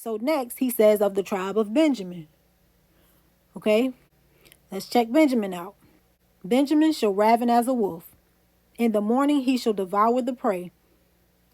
So next he says of the tribe of Benjamin. Okay, let's check Benjamin out. Benjamin shall raven as a wolf. In the morning he shall devour the prey,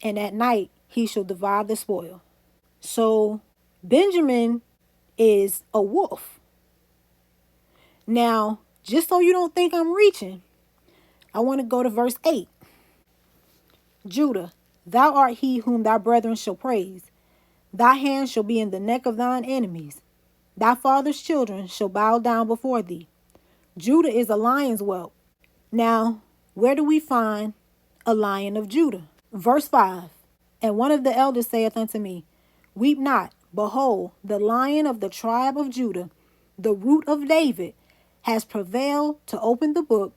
and at night he shall divide the spoil. So Benjamin is a wolf. Now, just so you don't think I'm reaching, I want to go to verse 8. Judah, thou art he whom thy brethren shall praise. Thy hand shall be in the neck of thine enemies. Thy father's children shall bow down before thee. Judah is a lion's whelp. Now, where do we find a lion of Judah? Verse 5. And one of the elders saith unto me, Weep not, behold, the lion of the tribe of Judah, the root of David, has prevailed to open the book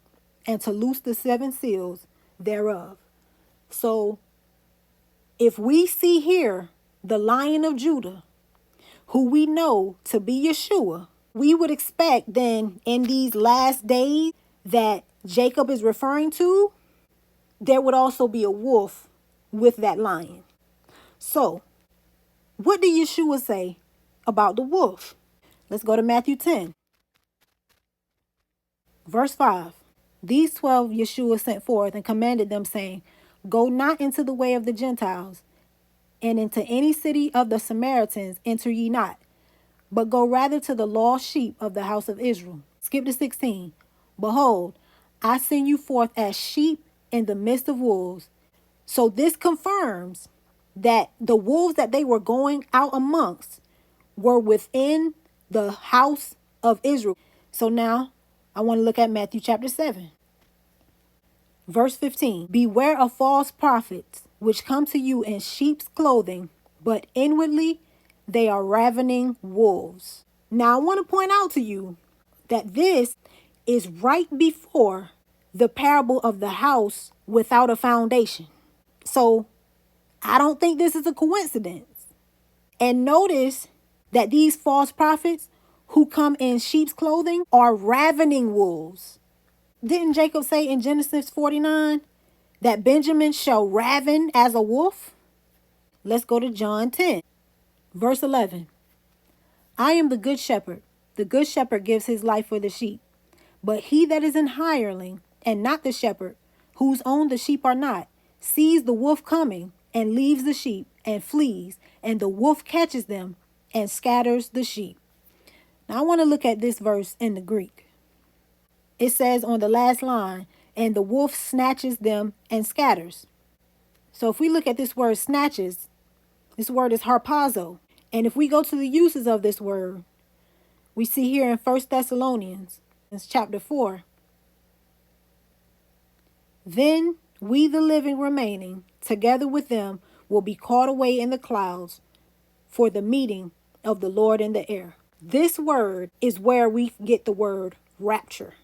and to loose the 7 seals thereof. So, if we see here the Lion of Judah, who we know to be Yeshua, we would expect then in these last days that Jacob is referring to, there would also be a wolf with that lion. So, what did Yeshua say about the wolf? Let's go to Matthew 10. Verse 5. These 12 Yeshua sent forth and commanded them, saying, Go not into the way of the Gentiles, and into any city of the Samaritans enter ye not, but go rather to the lost sheep of the house of Israel. Skip to 16. Behold, I send you forth as sheep in the midst of wolves. So this confirms that the wolves that they were going out amongst were within the house of Israel. So now I want to look at Matthew chapter 7. Verse 15. Beware of false prophets, which come to you in sheep's clothing, but inwardly they are ravening wolves. Now I want to point out to you that this is right before the parable of the house without a foundation. So I don't think this is a coincidence. And notice that these false prophets who come in sheep's clothing are ravening wolves. Didn't Jacob say in Genesis 49 that Benjamin shall raven as a wolf? Let's go to John 10, verse 11. I am the good shepherd. The good shepherd gives his life for the sheep. But he that is an hireling, and not the shepherd, whose own the sheep are not, sees the wolf coming, and leaves the sheep, and flees, and the wolf catches them, and scatters the sheep. Now I want to look at this verse in the Greek. It says on the last line, and the wolf snatches them and scatters. So if we look at this word snatches, this word is harpazo. And if we go to the uses of this word, we see here in 1 Thessalonians chapter 4. Then we the living remaining, together with them, will be caught away in the clouds for the meeting of the Lord in the air. This word is where we get the word rapture.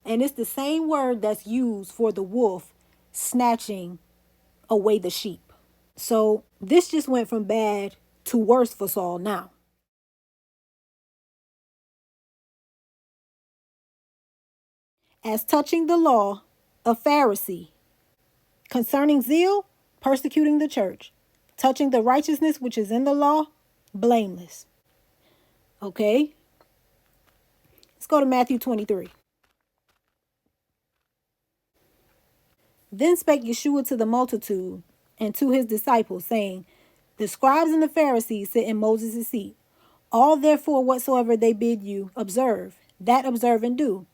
And it's the same word that's used for the wolf snatching away the sheep. So this just went from bad to worse for Saul now. As touching the law, a Pharisee. Concerning zeal, persecuting the church. Touching the righteousness which is in the law, blameless. Okay. Let's go to Matthew 23. Then spake Yeshua to the multitude and to his disciples, saying, The scribes and the Pharisees sit in Moses' seat. All therefore whatsoever they bid you observe, that observe and do.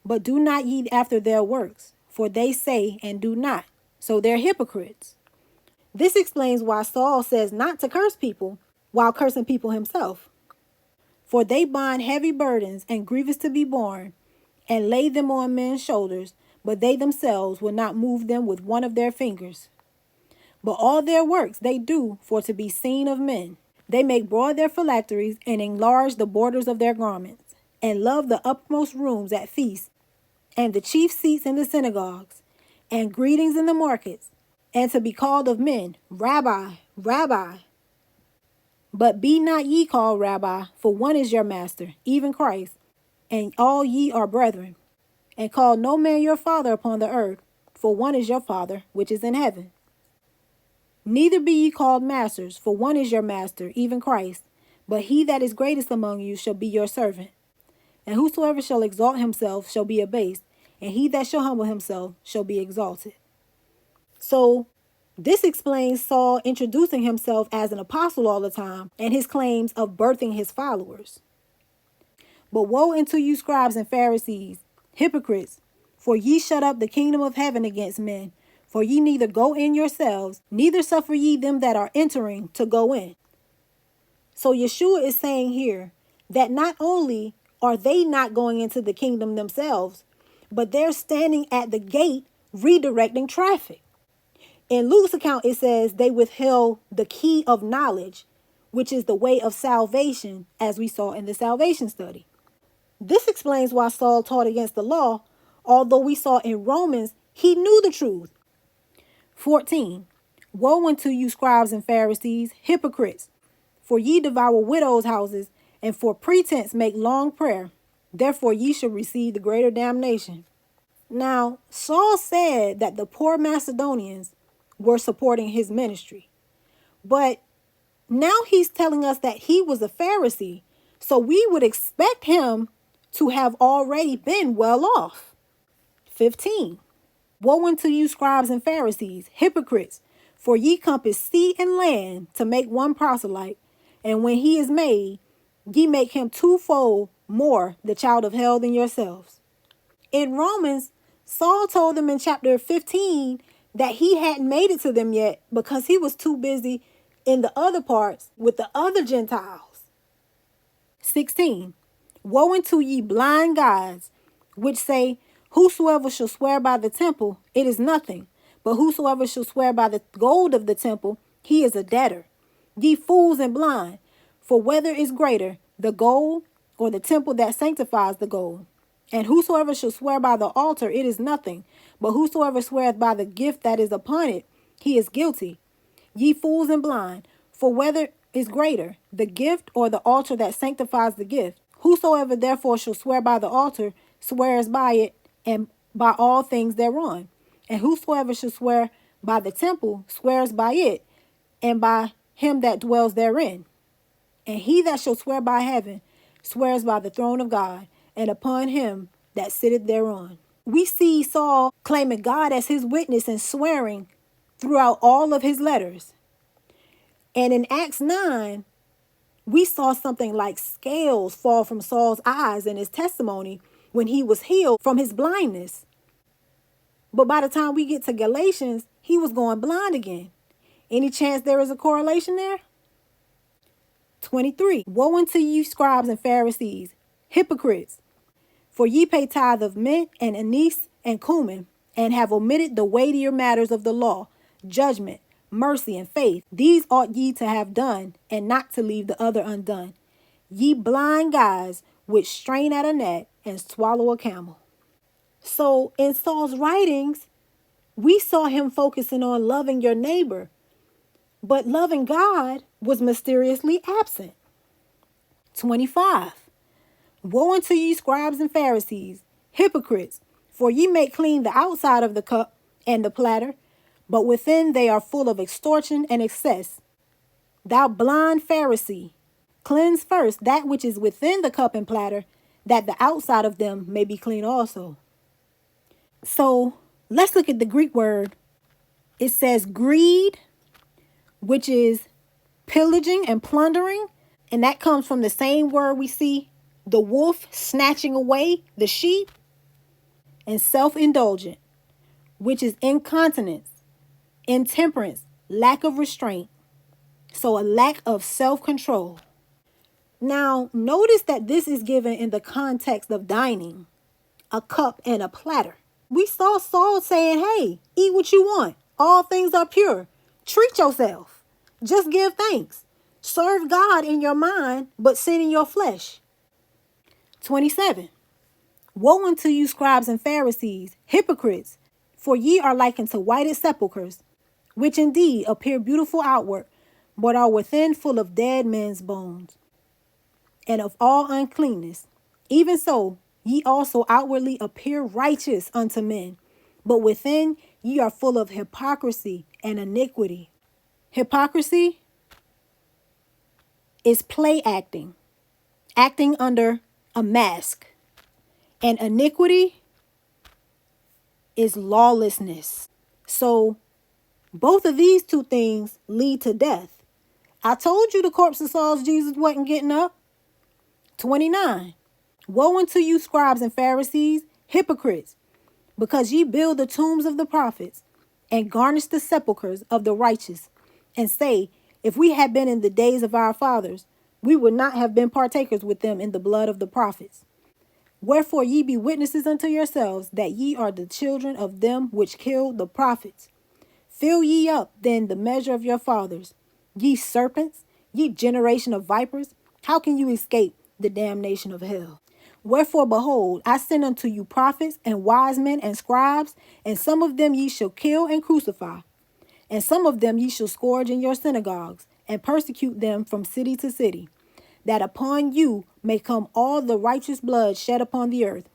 But do not ye after their works, for they say and do not. So they're hypocrites. This explains why Saul says not to curse people while cursing people himself. For they bind heavy burdens and grievous to be borne, and lay them on men's shoulders, but they themselves will not move them with one of their fingers. But all their works they do for to be seen of men. They make broad their phylacteries and enlarge the borders of their garments, and love the uppermost rooms at feasts, and the chief seats in the synagogues, and greetings in the markets, and to be called of men, Rabbi, Rabbi. But be not ye called Rabbi, for one is your master, even Christ, and all ye are brethren. And call no man your father upon the earth, for one is your Father, which is in heaven. Neither be ye called masters, for one is your master, even Christ. But he that is greatest among you shall be your servant. And whosoever shall exalt himself shall be abased, and he that shall humble himself shall be exalted. So this explains Saul introducing himself as an apostle all the time and his claims of birthing his followers. But woe unto you, scribes and Pharisees, hypocrites, for ye shut up the kingdom of heaven against men. For ye neither go in yourselves, neither suffer ye them that are entering to go in. So Yeshua is saying here that not only are they not going into the kingdom themselves, but they're standing at the gate redirecting traffic. In Luke's account, it says they withheld the key of knowledge, which is the way of salvation, as we saw in the salvation study. This explains why Saul taught against the law, although we saw in Romans he knew the truth. 14. Woe unto you, scribes and Pharisees, hypocrites! For ye devour widows' houses, and for pretense make long prayer. Therefore ye shall receive the greater damnation. Now, Saul said that the poor Macedonians were supporting his ministry. But now he's telling us that he was a Pharisee, so we would expect him to have already been well off. 15. Woe unto you, scribes and Pharisees, hypocrites! For ye compass sea and land to make one proselyte, and when he is made, ye make him twofold more the child of hell than yourselves. In Romans, Saul told them in chapter 15 that he hadn't made it to them yet because he was too busy in the other parts with the other Gentiles. 16. Woe unto ye blind guides, which say, whosoever shall swear by the temple, it is nothing. But whosoever shall swear by the gold of the temple, he is a debtor. Ye fools and blind, for whether is greater, the gold or the temple that sanctifies the gold? And whosoever shall swear by the altar, it is nothing. But whosoever sweareth by the gift that is upon it, he is guilty. Ye fools and blind, for whether is greater, the gift or the altar that sanctifies the gift? Whosoever therefore shall swear by the altar, swears by it and by all things thereon. And whosoever shall swear by the temple, swears by it and by him that dwells therein. And he that shall swear by heaven, swears by the throne of God, and upon him that sitteth thereon. We see Saul claiming God as his witness and swearing throughout all of his letters. And in Acts 9, we saw something like scales fall from Saul's eyes in his testimony when he was healed from his blindness. But by the time we get to Galatians, he was going blind again. Any chance there is a correlation there? 23. Woe unto you, scribes and Pharisees, hypocrites! For ye pay tithe of mint and anise and cumin, and have omitted the weightier matters of the law, judgment, mercy, and faith. These ought ye to have done, and not to leave the other undone. Ye blind guides, which strain at a gnat and swallow a camel. So in Saul's writings, we saw him focusing on loving your neighbor, but loving God was mysteriously absent. 25. Woe unto ye, scribes and Pharisees, hypocrites! For ye make clean the outside of the cup and the platter, but within they are full of extortion and excess. Thou blind Pharisee, cleanse first that which is within the cup and platter, that the outside of them may be clean also. So let's look at the Greek word. It says greed, which is pillaging and plundering, and that comes from the same word we see the wolf snatching away the sheep. And self-indulgent, which is incontinence, intemperance, lack of restraint. So a lack of self-control. Now, notice that this is given in the context of dining, a cup and a platter. We saw Saul saying, hey, eat what you want. All things are pure. Treat yourself. Just give thanks. Serve God in your mind, but sin in your flesh. 27. Woe unto you, scribes and Pharisees, hypocrites! For ye are like unto whited sepulchres, which indeed appear beautiful outward, but are within full of dead men's bones, and of all uncleanness. Even so, ye also outwardly appear righteous unto men, but within ye are full of hypocrisy and iniquity. Hypocrisy is play acting, acting under a mask. And iniquity is lawlessness. So both of these two things lead to death. I told you the corpse of Saul's Jesus wasn't getting up. 29. Woe unto you, scribes and Pharisees, hypocrites, because ye build the tombs of the prophets, and garnish the sepulchres of the righteous, and say, if we had been in the days of our fathers, we would not have been partakers with them in the blood of the prophets. Wherefore ye be witnesses unto yourselves that ye are the children of them which killed the prophets. Fill ye up then the measure of your fathers. Ye serpents, ye generation of vipers, how can you escape the damnation of hell? Wherefore, behold, I send unto you prophets and wise men and scribes, and some of them ye shall kill and crucify, and some of them ye shall scourge in your synagogues, and persecute them from city to city, that upon you may come all the righteous blood shed upon the earth,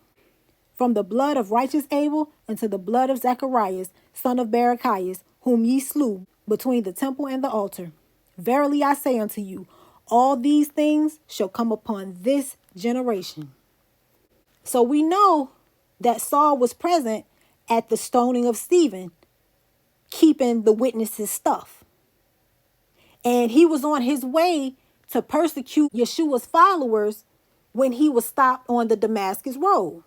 from the blood of righteous Abel unto the blood of Zacharias, son of Barachias, whom ye slew between the temple and the altar. Verily I say unto you, all these things shall come upon this generation. So we know that Saul was present at the stoning of Stephen, keeping the witnesses' stuff. And he was on his way to persecute Yeshua's followers when he was stopped on the Damascus road.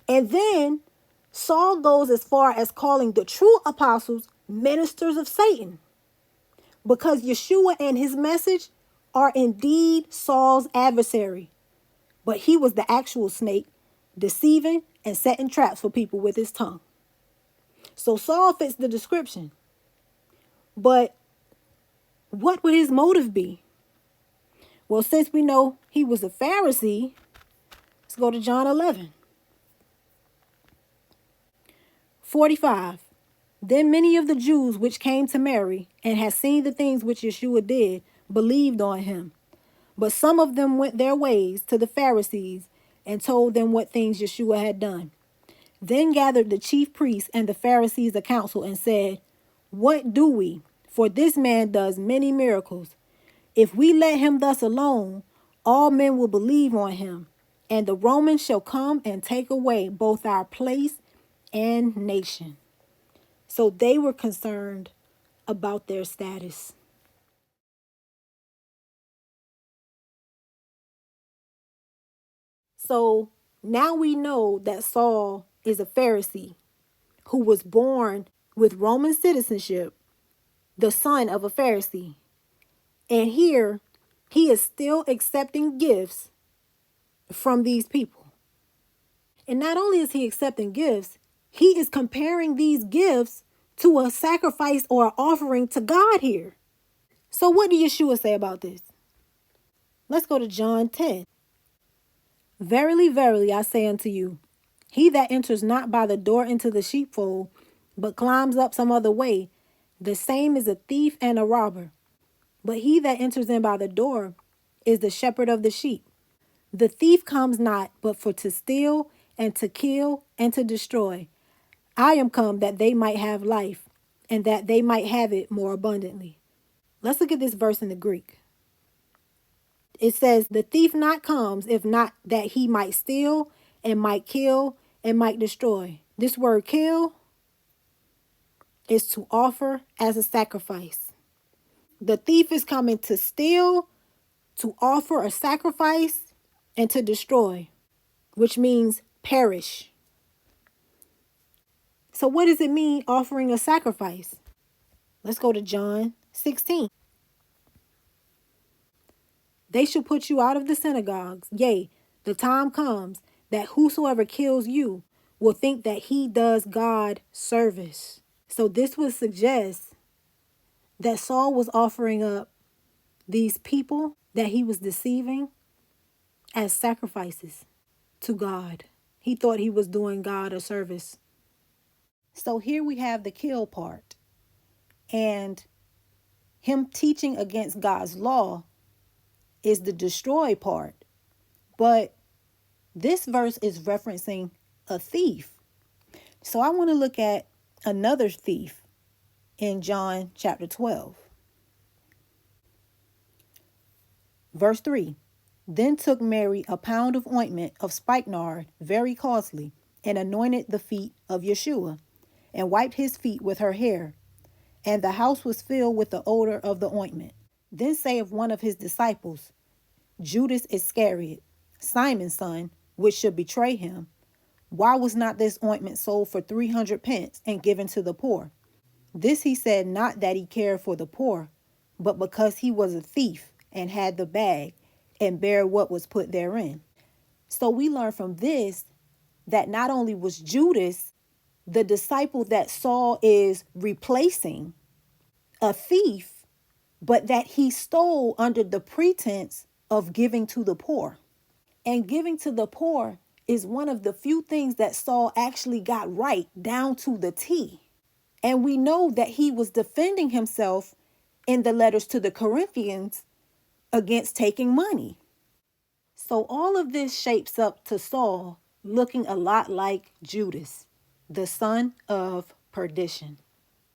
And then Saul goes as far as calling the true apostles ministers of Satan, because Yeshua and his message are indeed Saul's adversary. But he was the actual snake, deceiving and setting traps for people with his tongue. So Saul fits the description. But what would his motive be? Well, since we know he was a Pharisee, let's go to John 11. 45. Then many of the Jews which came to Mary and had seen the things which Yeshua did believed on him. But some of them went their ways to the Pharisees and told them what things Yeshua had done. Then gathered the chief priests and the Pharisees a council and said, what do we? For this man does many miracles. If we let him thus alone, all men will believe on him, and the Romans shall come and take away both our place and nation. So they were concerned about their status. So now we know that Saul is a Pharisee who was born with Roman citizenship, the son of a Pharisee. And here he is still accepting gifts from these people. And not only is he accepting gifts, he is comparing these gifts to a sacrifice or an offering to God here. So what did Yeshua say about this? Let's go to John 10. Verily, verily, I say unto you, he that enters not by the door into the sheepfold, but climbs up some other way, the same is a thief and a robber. But he that enters in by the door is the shepherd of the sheep. The thief comes not but for to steal and to kill and to destroy. I am come that they might have life, and that they might have it more abundantly. Let's look at this verse in the Greek. It says, the thief not comes, if not that he might steal and might kill and might destroy. This word kill is to offer as a sacrifice. The thief is coming to steal, to offer a sacrifice, and to destroy, which means perish. So what does it mean, offering a sacrifice? Let's go to John 16. They shall put you out of the synagogues. Yea, the time comes that whosoever kills you will think that he does God service. So this would suggest that Saul was offering up these people that he was deceiving as sacrifices to God. He thought he was doing God a service. So here we have the kill part, and him teaching against God's law is the destroy part. But this verse is referencing a thief. So I want to look at another thief in John chapter 12. Verse 3. Then took Mary a pound of ointment of spikenard, very costly, and anointed the feet of Yeshua, and wiped his feet with her hair. And the house was filled with the odor of the ointment. Then saith one of his disciples, Judas Iscariot, Simon's son, which should betray him, why was not this ointment sold for 300 pence and given to the poor? This he said not that he cared for the poor, but because he was a thief and had the bag and bare what was put therein. So we learn from this that not only was Judas, the disciple that Saul is replacing, a thief, but that he stole under the pretense of giving to the poor. And giving to the poor is one of the few things that Saul actually got right down to the T. And we know that he was defending himself in the letters to the Corinthians against taking money. So all of this shapes up to Saul looking a lot like Judas, the son of perdition.